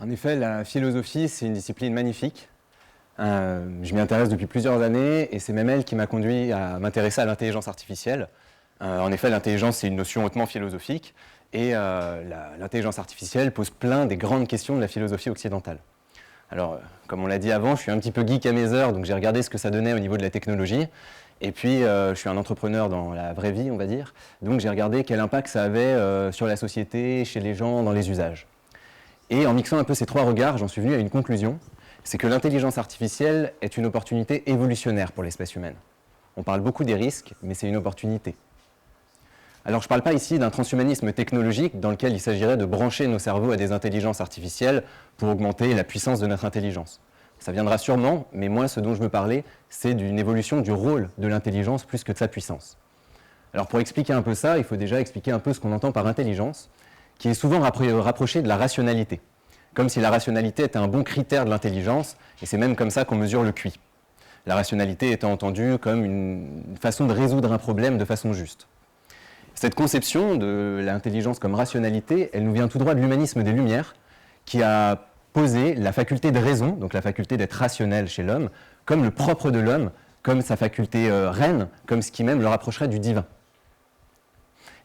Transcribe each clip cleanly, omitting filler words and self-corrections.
En effet, la philosophie, c'est une discipline magnifique. Je m'y intéresse depuis plusieurs années et c'est même elle qui m'a conduit à m'intéresser à l'intelligence artificielle. En effet, l'intelligence, c'est une notion hautement philosophique et l'intelligence artificielle pose plein des grandes questions de la philosophie occidentale. Alors, comme on l'a dit avant, je suis un petit peu geek à mes heures, donc j'ai regardé ce que ça donnait au niveau de la technologie. Et puis, je suis un entrepreneur dans la vraie vie, on va dire. Donc, j'ai regardé quel impact ça avait sur la société, chez les gens, dans les usages. Et en mixant un peu ces trois regards, j'en suis venu à une conclusion, c'est que l'intelligence artificielle est une opportunité évolutionnaire pour l'espèce humaine. On parle beaucoup des risques, mais c'est une opportunité. Alors je ne parle pas ici d'un transhumanisme technologique dans lequel il s'agirait de brancher nos cerveaux à des intelligences artificielles pour augmenter la puissance de notre intelligence. Ça viendra sûrement, mais moi ce dont je veux parler, c'est d'une évolution du rôle de l'intelligence plus que de sa puissance. Alors pour expliquer un peu ça, il faut déjà expliquer un peu ce qu'on entend par intelligence, qui est souvent rapproché de la rationalité, comme si la rationalité était un bon critère de l'intelligence, et c'est même comme ça qu'on mesure le QI. La rationalité étant entendue comme une façon de résoudre un problème de façon juste. Cette conception de l'intelligence comme rationalité, elle nous vient tout droit de l'humanisme des Lumières, qui a posé la faculté de raison, donc la faculté d'être rationnel chez l'homme, comme le propre de l'homme, comme sa faculté reine, comme ce qui même le rapprocherait du divin.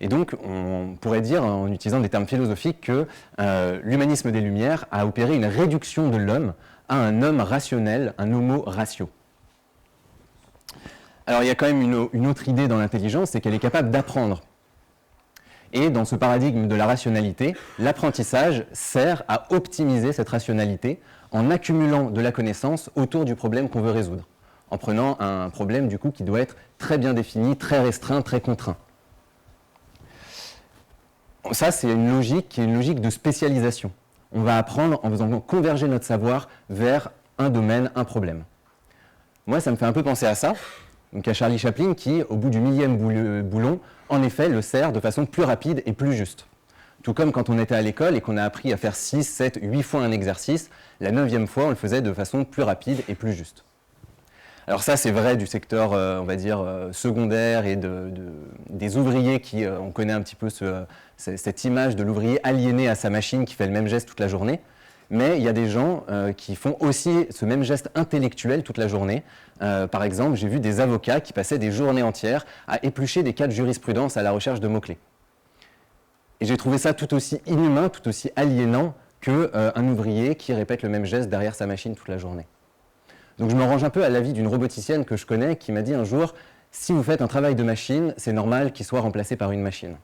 Et donc, on pourrait dire, en utilisant des termes philosophiques, que l'humanisme des Lumières a opéré une réduction de l'homme à un homme rationnel, un homo ratio. Alors, il y a quand même une autre idée dans l'intelligence, c'est qu'elle est capable d'apprendre. Et dans ce paradigme de la rationalité, l'apprentissage sert à optimiser cette rationalité en accumulant de la connaissance autour du problème qu'on veut résoudre, en prenant un problème du coup qui doit être très bien défini, très restreint, très contraint. Ça, c'est une logique qui est une logique de spécialisation. On va apprendre en faisant converger notre savoir vers un domaine, un problème. Moi, ça me fait un peu penser à ça, donc à Charlie Chaplin qui, au bout du millième boulon, en effet, le sert de façon plus rapide et plus juste. Tout comme quand on était à l'école et qu'on a appris à faire 6, 7, 8 fois un exercice, la 9e fois, on le faisait de façon plus rapide et plus juste. Alors ça, c'est vrai du secteur, on va dire, secondaire et des ouvriers qui, on connaît un petit peu cette image de l'ouvrier aliéné à sa machine qui fait le même geste toute la journée. Mais il y a des gens qui font aussi ce même geste intellectuel toute la journée. Par exemple, j'ai vu des avocats qui passaient des journées entières à éplucher des cas de jurisprudence à la recherche de mots-clés. Et j'ai trouvé ça tout aussi inhumain, tout aussi aliénant qu'un ouvrier qui répète le même geste derrière sa machine toute la journée. Donc je me range un peu à l'avis d'une roboticienne que je connais qui m'a dit un jour « Si vous faites un travail de machine, c'est normal qu'il soit remplacé par une machine ».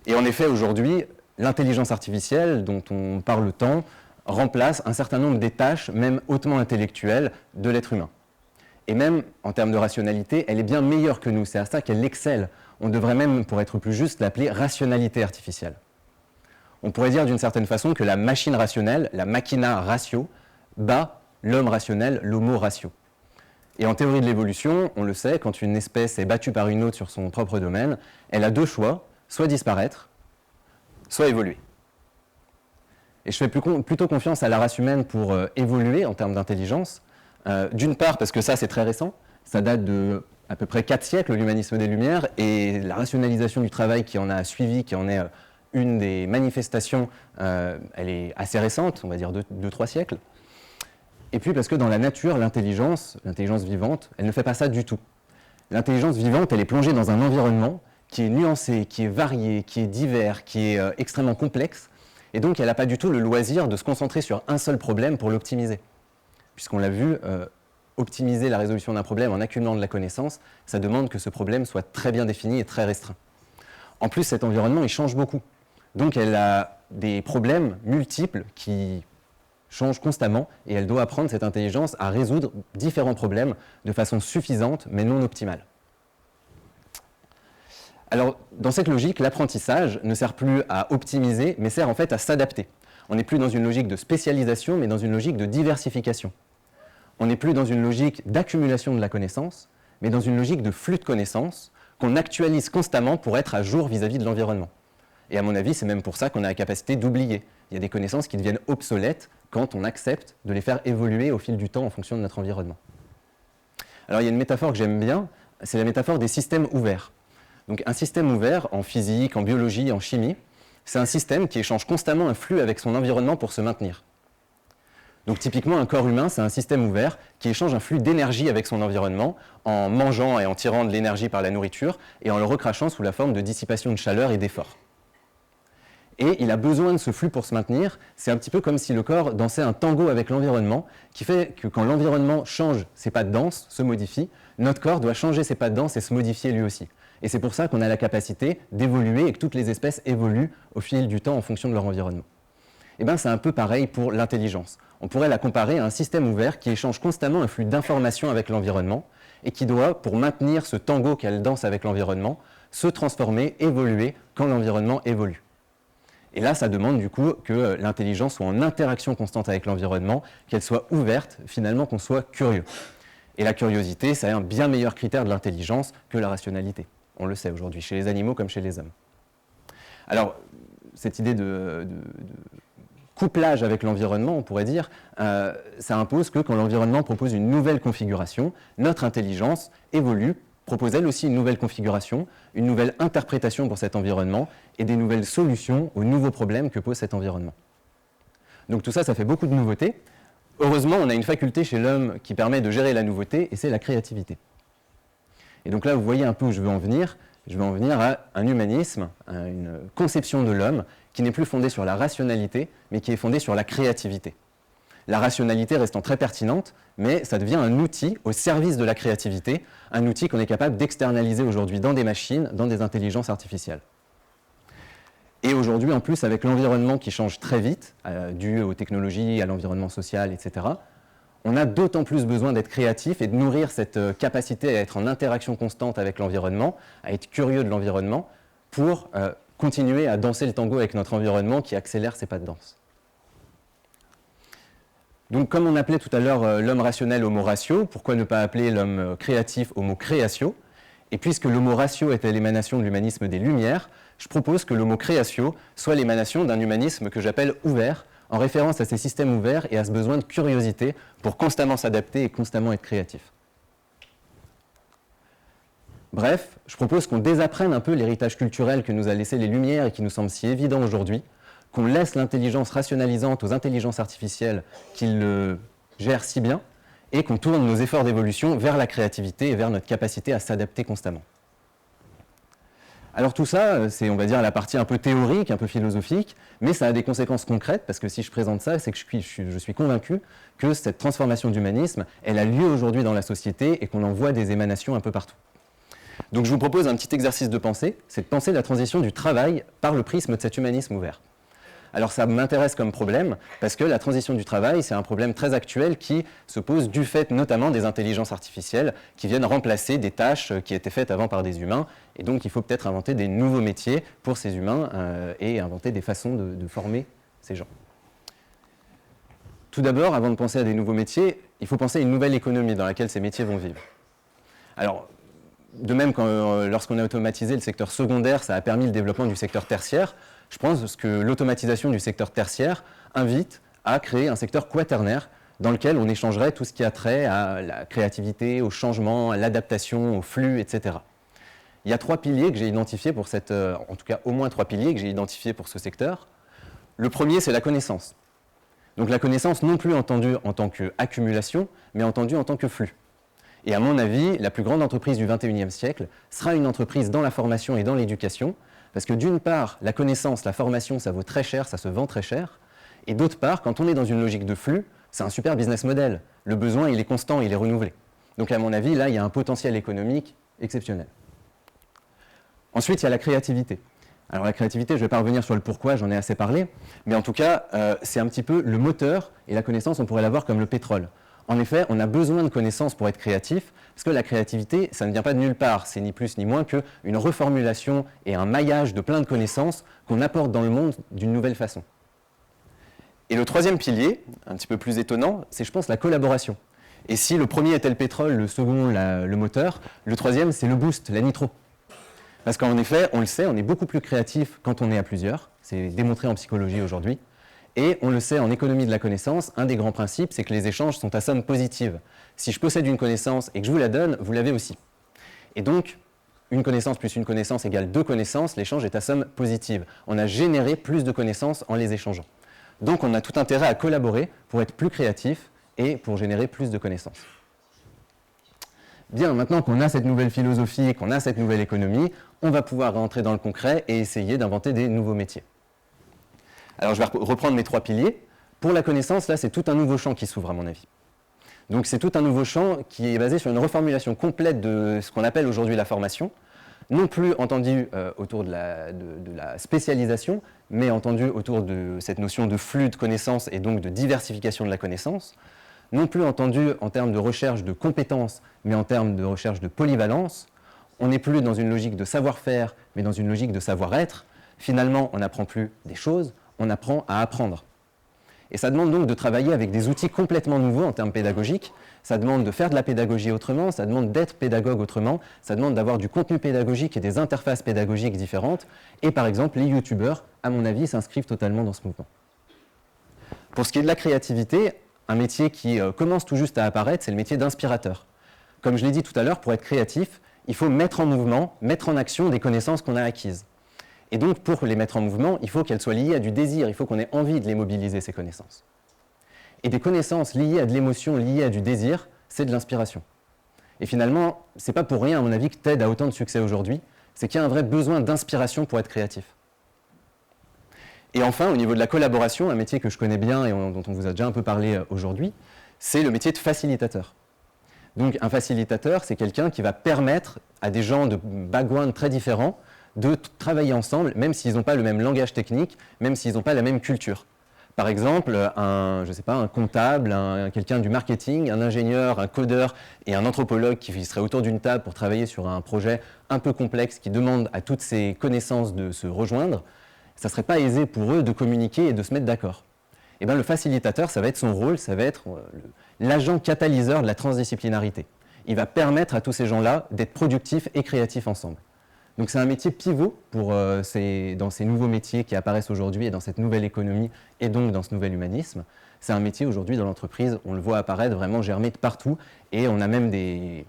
Et en effet, aujourd'hui, l'intelligence artificielle, dont on parle tant, remplace un certain nombre des tâches, même hautement intellectuelles, de l'être humain. Et même, en termes de rationalité, elle est bien meilleure que nous. C'est à ça qu'elle excelle. On devrait même, pour être plus juste, l'appeler rationalité artificielle. On pourrait dire d'une certaine façon que la machine rationnelle, la machina ratio, bat l'homme rationnel, l'homo ratio. Et en théorie de l'évolution, on le sait, quand une espèce est battue par une autre sur son propre domaine, elle a deux choix, soit disparaître, soit évoluer. Et je fais plutôt confiance à la race humaine pour évoluer en termes d'intelligence. D'une part, parce que ça, c'est très récent, ça date de à peu près 4 siècles, l'humanisme des Lumières, et la rationalisation du travail qui en a suivi, qui en est une des manifestations, elle est assez récente, on va dire 2-3 siècles. Et puis parce que dans la nature, l'intelligence vivante, elle ne fait pas ça du tout. L'intelligence vivante, elle est plongée dans un environnement qui est nuancé, qui est varié, qui est divers, qui est extrêmement complexe, et donc elle n'a pas du tout le loisir de se concentrer sur un seul problème pour l'optimiser. Puisqu'on l'a vu, optimiser la résolution d'un problème en accumulant de la connaissance, ça demande que ce problème soit très bien défini et très restreint. En plus, cet environnement, il change beaucoup. Donc elle a des problèmes multiples qui change constamment et elle doit apprendre cette intelligence à résoudre différents problèmes de façon suffisante mais non optimale. Alors, dans cette logique, l'apprentissage ne sert plus à optimiser, mais sert en fait à s'adapter. On n'est plus dans une logique de spécialisation, mais dans une logique de diversification. On n'est plus dans une logique d'accumulation de la connaissance, mais dans une logique de flux de connaissances qu'on actualise constamment pour être à jour vis-à-vis de l'environnement. Et à mon avis, c'est même pour ça qu'on a la capacité d'oublier. Il y a des connaissances qui deviennent obsolètes quand on accepte de les faire évoluer au fil du temps en fonction de notre environnement. Alors il y a une métaphore que j'aime bien, c'est la métaphore des systèmes ouverts. Donc un système ouvert, en physique, en biologie, en chimie, c'est un système qui échange constamment un flux avec son environnement pour se maintenir. Donc typiquement, un corps humain, c'est un système ouvert qui échange un flux d'énergie avec son environnement en mangeant et en tirant de l'énergie par la nourriture et en le recrachant sous la forme de dissipation de chaleur et d'effort. Et il a besoin de ce flux pour se maintenir. C'est un petit peu comme si le corps dansait un tango avec l'environnement, qui fait que quand l'environnement change ses pas de danse, se modifie, notre corps doit changer ses pas de danse et se modifier lui aussi. Et c'est pour ça qu'on a la capacité d'évoluer et que toutes les espèces évoluent au fil du temps en fonction de leur environnement. Et bien c'est un peu pareil pour l'intelligence. On pourrait la comparer à un système ouvert qui échange constamment un flux d'informations avec l'environnement et qui doit, pour maintenir ce tango qu'elle danse avec l'environnement, se transformer, évoluer quand l'environnement évolue. Et là, ça demande du coup que l'intelligence soit en interaction constante avec l'environnement, qu'elle soit ouverte, finalement qu'on soit curieux. Et la curiosité, c'est un bien meilleur critère de l'intelligence que la rationalité. On le sait aujourd'hui, chez les animaux comme chez les hommes. Alors, cette idée de couplage avec l'environnement, on pourrait dire, ça impose que quand l'environnement propose une nouvelle configuration, notre intelligence évolue, propose elle aussi une nouvelle configuration, une nouvelle interprétation pour cet environnement et des nouvelles solutions aux nouveaux problèmes que pose cet environnement. Donc tout ça, ça fait beaucoup de nouveautés. Heureusement, on a une faculté chez l'homme qui permet de gérer la nouveauté et c'est la créativité. Et donc là, vous voyez un peu où je veux en venir. Je veux en venir à un humanisme, à une conception de l'homme qui n'est plus fondée sur la rationalité, mais qui est fondée sur la créativité. La rationalité restant très pertinente, mais ça devient un outil au service de la créativité, un outil qu'on est capable d'externaliser aujourd'hui dans des machines, dans des intelligences artificielles. Et aujourd'hui, en plus, avec l'environnement qui change très vite, dû aux technologies, à l'environnement social, etc., on a d'autant plus besoin d'être créatif et de nourrir cette capacité à être en interaction constante avec l'environnement, à être curieux de l'environnement, pour continuer à danser le tango avec notre environnement qui accélère ses pas de danse. Donc, comme on appelait tout à l'heure l'homme rationnel homo ratio, pourquoi ne pas appeler l'homme créatif homo creatio? Et puisque l'homo ratio était l'émanation de l'humanisme des Lumières, je propose que l'homo creatio soit l'émanation d'un humanisme que j'appelle ouvert, en référence à ces systèmes ouverts et à ce besoin de curiosité pour constamment s'adapter et constamment être créatif. Bref, je propose qu'on désapprenne un peu l'héritage culturel que nous a laissé les Lumières et qui nous semble si évident aujourd'hui, qu'on laisse l'intelligence rationalisante aux intelligences artificielles qui le gèrent si bien, et qu'on tourne nos efforts d'évolution vers la créativité et vers notre capacité à s'adapter constamment. Alors tout ça, c'est, on va dire, la partie un peu théorique, un peu philosophique, mais ça a des conséquences concrètes, parce que si je présente ça, c'est que je suis convaincu que cette transformation d'humanisme, elle a lieu aujourd'hui dans la société et qu'on en voit des émanations un peu partout. Donc je vous propose un petit exercice de pensée, c'est de penser la transition du travail par le prisme de cet humanisme ouvert. Alors ça m'intéresse comme problème, parce que la transition du travail, c'est un problème très actuel qui se pose du fait notamment des intelligences artificielles qui viennent remplacer des tâches qui étaient faites avant par des humains, et donc il faut peut-être inventer des nouveaux métiers pour ces humains et inventer des façons de former ces gens. Tout d'abord, avant de penser à des nouveaux métiers, il faut penser à une nouvelle économie dans laquelle ces métiers vont vivre. Alors, de même, lorsqu'on a automatisé le secteur secondaire, ça a permis le développement du secteur tertiaire. Je pense que l'automatisation du secteur tertiaire invite à créer un secteur quaternaire dans lequel on échangerait tout ce qui a trait à la créativité, au changement, à l'adaptation, au flux, etc. Il y a 3 piliers que j'ai identifiés pour en tout cas au moins 3 piliers que j'ai identifiés pour ce secteur. Le premier, c'est la connaissance. Donc la connaissance non plus entendue en tant qu'accumulation, mais entendue en tant que flux. Et à mon avis, la plus grande entreprise du XXIe siècle sera une entreprise dans la formation et dans l'éducation, parce que d'une part, la connaissance, la formation, ça vaut très cher, ça se vend très cher, et d'autre part, quand on est dans une logique de flux, c'est un super business model. Le besoin, il est constant, il est renouvelé. Donc à mon avis, là, il y a un potentiel économique exceptionnel. Ensuite, il y a la créativité. Alors la créativité, je ne vais pas revenir sur le pourquoi, j'en ai assez parlé, mais en tout cas, c'est un petit peu le moteur, et la connaissance, on pourrait la voir comme le pétrole. En effet, on a besoin de connaissances pour être créatif, parce que la créativité, ça ne vient pas de nulle part, c'est ni plus ni moins qu'une reformulation et un maillage de plein de connaissances qu'on apporte dans le monde d'une nouvelle façon. Et le troisième pilier, un petit peu plus étonnant, c'est, je pense, la collaboration. Et si le premier était le pétrole, le second le moteur, le troisième c'est le boost, la nitro. Parce qu'en effet, on le sait, on est beaucoup plus créatif quand on est à plusieurs, c'est démontré en psychologie aujourd'hui. Et on le sait en économie de la connaissance, un des grands principes, c'est que les échanges sont à somme positive. Si je possède une connaissance et que je vous la donne, vous l'avez aussi. Et donc, une connaissance plus une connaissance égale 2 connaissances, l'échange est à somme positive. On a généré plus de connaissances en les échangeant. Donc on a tout intérêt à collaborer pour être plus créatif et pour générer plus de connaissances. Bien, maintenant qu'on a cette nouvelle philosophie, qu'on a cette nouvelle économie, on va pouvoir rentrer dans le concret et essayer d'inventer des nouveaux métiers. Alors je vais reprendre mes 3 piliers. Pour la connaissance, là, c'est tout un nouveau champ qui s'ouvre à mon avis. Donc c'est tout un nouveau champ qui est basé sur une reformulation complète de ce qu'on appelle aujourd'hui la formation, non plus entendu autour de la spécialisation, mais entendu autour de cette notion de flux de connaissances et donc de diversification de la connaissance, non plus entendu en termes de recherche de compétences, mais en termes de recherche de polyvalence. On n'est plus dans une logique de savoir-faire, mais dans une logique de savoir-être. Finalement, on n'apprend plus des choses, on apprend à apprendre. Et ça demande donc de travailler avec des outils complètement nouveaux en termes pédagogiques. Ça demande de faire de la pédagogie autrement, ça demande d'être pédagogue autrement, ça demande d'avoir du contenu pédagogique et des interfaces pédagogiques différentes. Et par exemple, les youtubeurs, à mon avis, s'inscrivent totalement dans ce mouvement. Pour ce qui est de la créativité, un métier qui commence tout juste à apparaître, c'est le métier d'inspirateur. Comme je l'ai dit tout à l'heure, pour être créatif, il faut mettre en mouvement, mettre en action des connaissances qu'on a acquises. Et donc, pour les mettre en mouvement, il faut qu'elles soient liées à du désir, il faut qu'on ait envie de les mobiliser, ces connaissances. Et des connaissances liées à de l'émotion, liées à du désir, c'est de l'inspiration. Et finalement, c'est pas pour rien, à mon avis, que TED a autant de succès aujourd'hui, c'est qu'il y a un vrai besoin d'inspiration pour être créatif. Et enfin, au niveau de la collaboration, un métier que je connais bien et dont on vous a déjà un peu parlé aujourd'hui, c'est le métier de facilitateur. Donc un facilitateur, c'est quelqu'un qui va permettre à des gens de backgrounds très différents de travailler ensemble, même s'ils n'ont pas le même langage technique, même s'ils n'ont pas la même culture. Par exemple, un comptable, quelqu'un du marketing, un ingénieur, un codeur et un anthropologue qui seraient autour d'une table pour travailler sur un projet un peu complexe qui demande à toutes ces connaissances de se rejoindre, ça ne serait pas aisé pour eux de communiquer et de se mettre d'accord. Et bien, le facilitateur, ça va être son rôle, ça va être l'agent catalyseur de la transdisciplinarité. Il va permettre à tous ces gens-là d'être productifs et créatifs ensemble. Donc c'est un métier pivot dans ces nouveaux métiers qui apparaissent aujourd'hui et dans cette nouvelle économie et donc dans ce nouvel humanisme. C'est un métier aujourd'hui dans l'entreprise, on le voit apparaître vraiment germer de partout et on a même des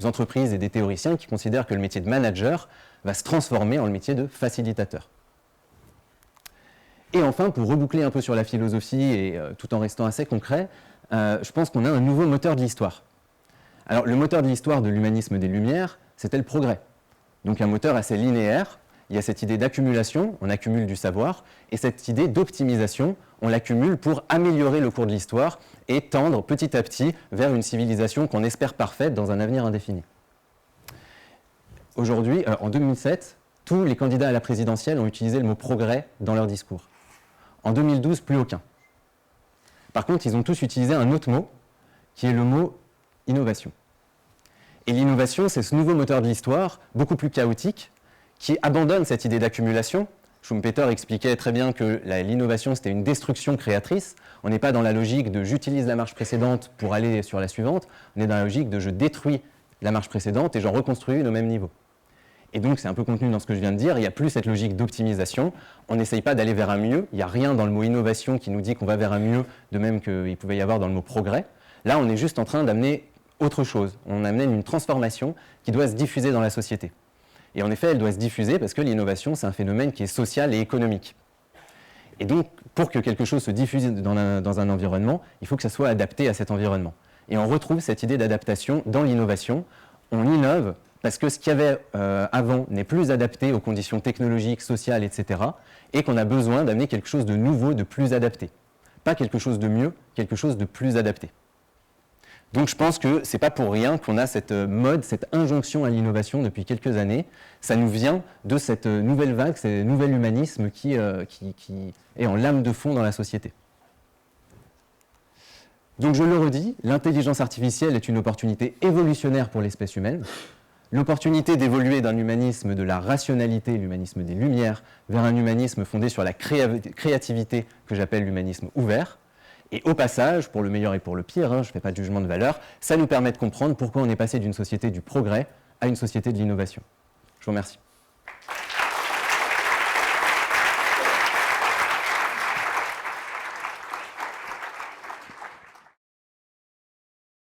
entreprises et des théoriciens qui considèrent que le métier de manager va se transformer en le métier de facilitateur. Et enfin, pour reboucler un peu sur la philosophie et tout en restant assez concret, je pense qu'on a un nouveau moteur de l'histoire. Alors le moteur de l'histoire de l'humanisme des Lumières, c'était le progrès. Donc un moteur assez linéaire, il y a cette idée d'accumulation, on accumule du savoir, et cette idée d'optimisation, on l'accumule pour améliorer le cours de l'histoire et tendre petit à petit vers une civilisation qu'on espère parfaite dans un avenir indéfini. Aujourd'hui, en 2007, tous les candidats à la présidentielle ont utilisé le mot progrès dans leur discours. En 2012, plus aucun. Par contre, ils ont tous utilisé un autre mot, qui est le mot innovation. Et l'innovation, c'est ce nouveau moteur de l'histoire, beaucoup plus chaotique, qui abandonne cette idée d'accumulation. Schumpeter expliquait très bien que l'innovation, c'était une destruction créatrice. On n'est pas dans la logique de « j'utilise la marche précédente pour aller sur la suivante », on est dans la logique de « je détruis la marche précédente et j'en reconstruis une au même niveau ». Et donc, c'est un peu contenu dans ce que je viens de dire, il n'y a plus cette logique d'optimisation, on n'essaye pas d'aller vers un mieux, il n'y a rien dans le mot innovation qui nous dit qu'on va vers un mieux, de même qu'il pouvait y avoir dans le mot progrès. Là, on est juste en train d'amener autre chose, on amène une transformation qui doit se diffuser dans la société. Et en effet, elle doit se diffuser parce que l'innovation, c'est un phénomène qui est social et économique. Et donc, pour que quelque chose se diffuse dans un environnement, il faut que ça soit adapté à cet environnement. Et on retrouve cette idée d'adaptation dans l'innovation. On innove parce que ce qu'il y avait avant n'est plus adapté aux conditions technologiques, sociales, etc. et qu'on a besoin d'amener quelque chose de nouveau, de plus adapté. Pas quelque chose de mieux, quelque chose de plus adapté. Donc je pense que ce n'est pas pour rien qu'on a cette mode, cette injonction à l'innovation depuis quelques années. Ça nous vient de cette nouvelle vague, ce nouvel humanisme qui est en lame de fond dans la société. Donc je le redis, l'intelligence artificielle est une opportunité évolutionnaire pour l'espèce humaine. L'opportunité d'évoluer d'un humanisme de la rationalité, l'humanisme des Lumières, vers un humanisme fondé sur la créativité que j'appelle l'humanisme ouvert. Et au passage, pour le meilleur et pour le pire, je ne fais pas de jugement de valeur, ça nous permet de comprendre pourquoi on est passé d'une société du progrès à une société de l'innovation. Je vous remercie.